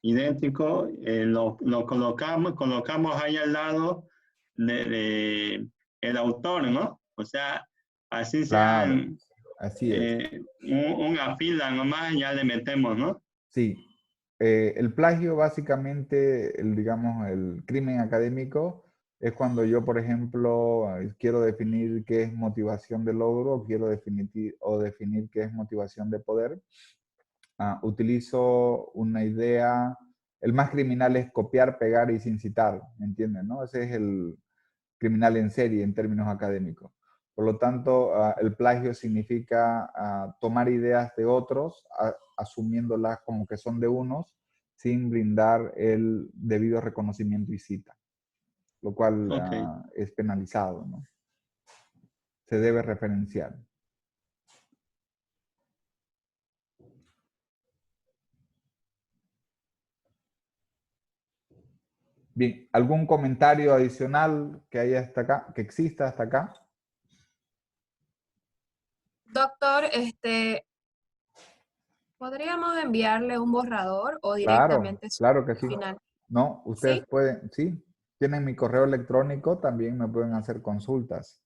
idéntico, lo colocamos ahí al lado de el autor, ¿no? O sea, así Claro, sean así es. una fila nomás, ya le metemos, ¿no? Sí. El plagio básicamente, digamos, el crimen académico es cuando yo, por ejemplo, quiero definir qué es motivación de logro, quiero definir qué es motivación de poder. Utilizo una idea, el más criminal es copiar, pegar y sin citar, ¿me entienden? ¿No? Ese es el criminal en serie en términos académicos. Por lo tanto, el plagio significa tomar ideas de otros, asumiéndolas como que son de unos, sin brindar el debido reconocimiento y cita, lo cual Ok. es penalizado, ¿no? Se debe referenciar. Bien, ¿algún comentario adicional que haya hasta acá, que exista hasta acá? Doctor, ¿podríamos enviarle un borrador o Claro, directamente su claro que sí. final? No, ustedes ¿Sí? pueden, sí, tienen mi correo electrónico, también me pueden hacer consultas.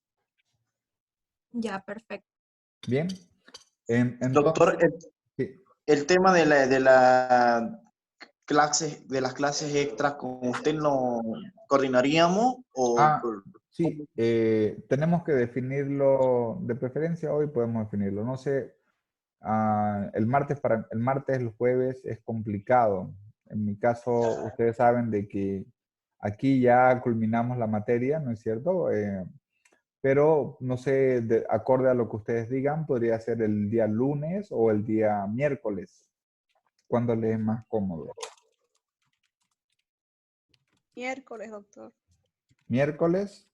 Ya, perfecto. Bien, Doctor, entonces, sí, el tema de las clases extras, ¿con usted lo coordinaríamos o sí, tenemos que definirlo, de preferencia hoy podemos definirlo. No sé, el martes, el jueves es complicado. En mi caso, ustedes saben de que aquí ya culminamos la materia, ¿no es cierto? Pero no sé, acorde a lo que ustedes digan, podría ser el día lunes o el día miércoles, cuando les es más cómodo. Miércoles, doctor. Miércoles,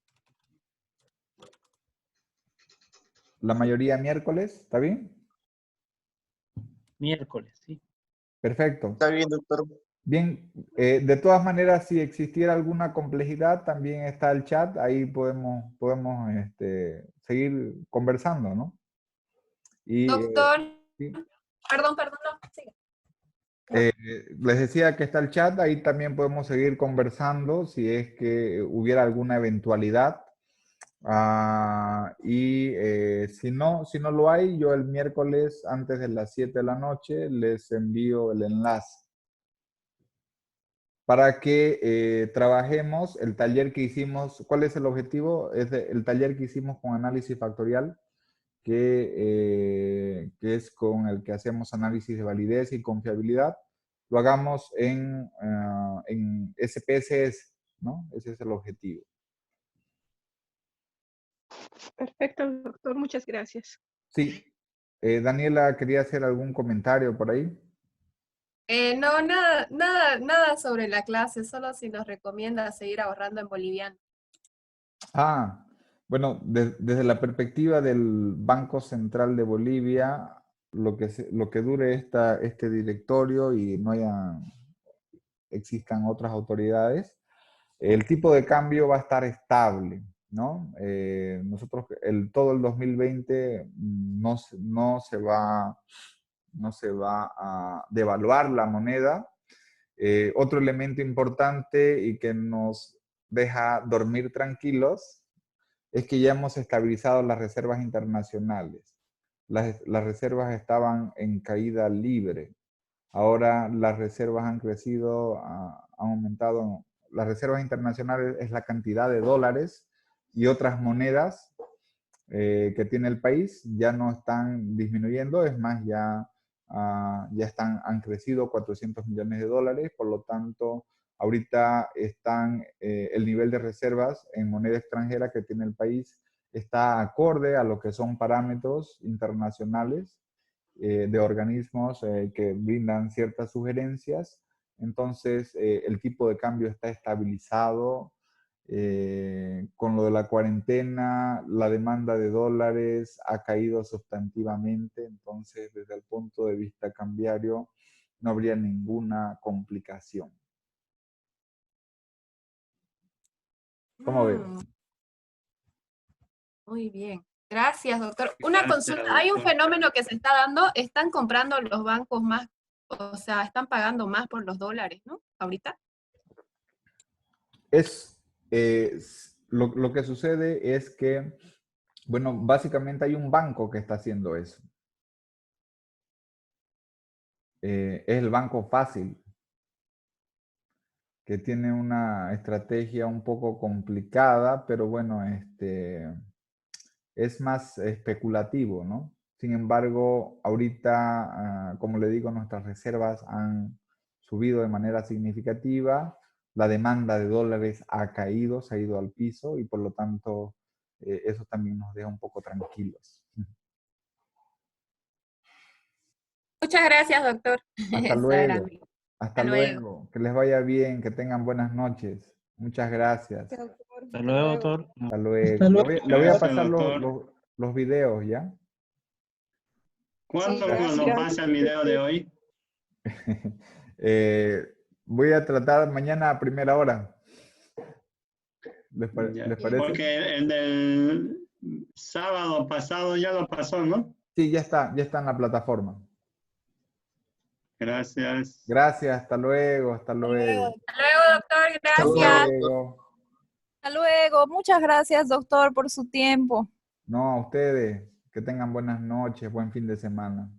la mayoría miércoles, ¿está bien? Miércoles, sí. Perfecto. está bien, doctor? Bien, de todas maneras, si existiera alguna complejidad, también está el chat, ahí podemos seguir conversando, ¿no? Y Doctor, sí, perdón, no, siga. les decía que está el chat, ahí también podemos seguir conversando si es que hubiera alguna eventualidad. Si no lo hay, yo el miércoles antes de las 7 de la noche les envío el enlace para que trabajemos el taller que hicimos. ¿Cuál es el objetivo? Es el taller que hicimos con análisis factorial, que es con el que hacemos análisis de validez y confiabilidad. Lo hagamos en SPSS, ¿no? Ese es el objetivo. Perfecto, doctor. Muchas gracias. Sí. Daniela, ¿quería hacer algún comentario por ahí? No, nada sobre la clase, solo si nos recomienda seguir ahorrando en boliviano. Bueno, desde la perspectiva del Banco Central de Bolivia, lo que dure este directorio y no existan otras autoridades, el tipo de cambio va a estar estable, ¿no? Nosotros, todo el 2020 no se va a devaluar la moneda. Otro elemento importante y que nos deja dormir tranquilos es que ya hemos estabilizado las reservas internacionales. Las reservas estaban en caída libre. Ahora las reservas han crecido, han aumentado. Las reservas internacionales es la cantidad de dólares y otras monedas que tiene el país, ya no están disminuyendo, es más, ya han crecido 400 millones de dólares, por lo tanto, ahorita el nivel de reservas en moneda extranjera que tiene el país está acorde a lo que son parámetros internacionales de organismos que brindan ciertas sugerencias. Entonces, el tipo de cambio está estabilizado. Con lo de la cuarentena, la demanda de dólares ha caído sustantivamente, entonces desde el punto de vista cambiario no habría ninguna complicación. ¿Cómo ves? Muy bien. Gracias, doctor. Una Gracias, consulta. Hay un doctor. fenómeno que se está dando. Están comprando los bancos más O sea, están pagando más por los dólares, ¿no? Ahorita. Lo que sucede es que, bueno, básicamente hay un banco que está haciendo eso. Es el Banco Fácil, que tiene una estrategia un poco complicada, pero bueno, es más especulativo, ¿no? Sin embargo, ahorita, como le digo, nuestras reservas han subido de manera significativa, la demanda de dólares ha caído, se ha ido al piso y por lo tanto eso también nos deja un poco tranquilos. Muchas gracias, doctor. Hasta Esa era luego. mi- Hasta luego. Que les vaya bien, que tengan buenas noches. Muchas gracias. Doctor, Hasta luego, doctor. Hasta luego. Hasta luego. Le voy a Gracias, pasar doctor. los videos, ¿ya? ¿Cuándo gracias. nos pasa el video de hoy? Voy a tratar mañana a primera hora. Ya, ¿Les parece? porque el del sábado pasado ya lo pasó, ¿no? Sí, ya está en la plataforma. Gracias. Gracias, hasta luego, hasta luego. Hasta luego, doctor. Hasta Gracias. luego. Hasta luego. Muchas gracias, doctor, por su tiempo. No, a ustedes, que tengan buenas noches, buen fin de semana.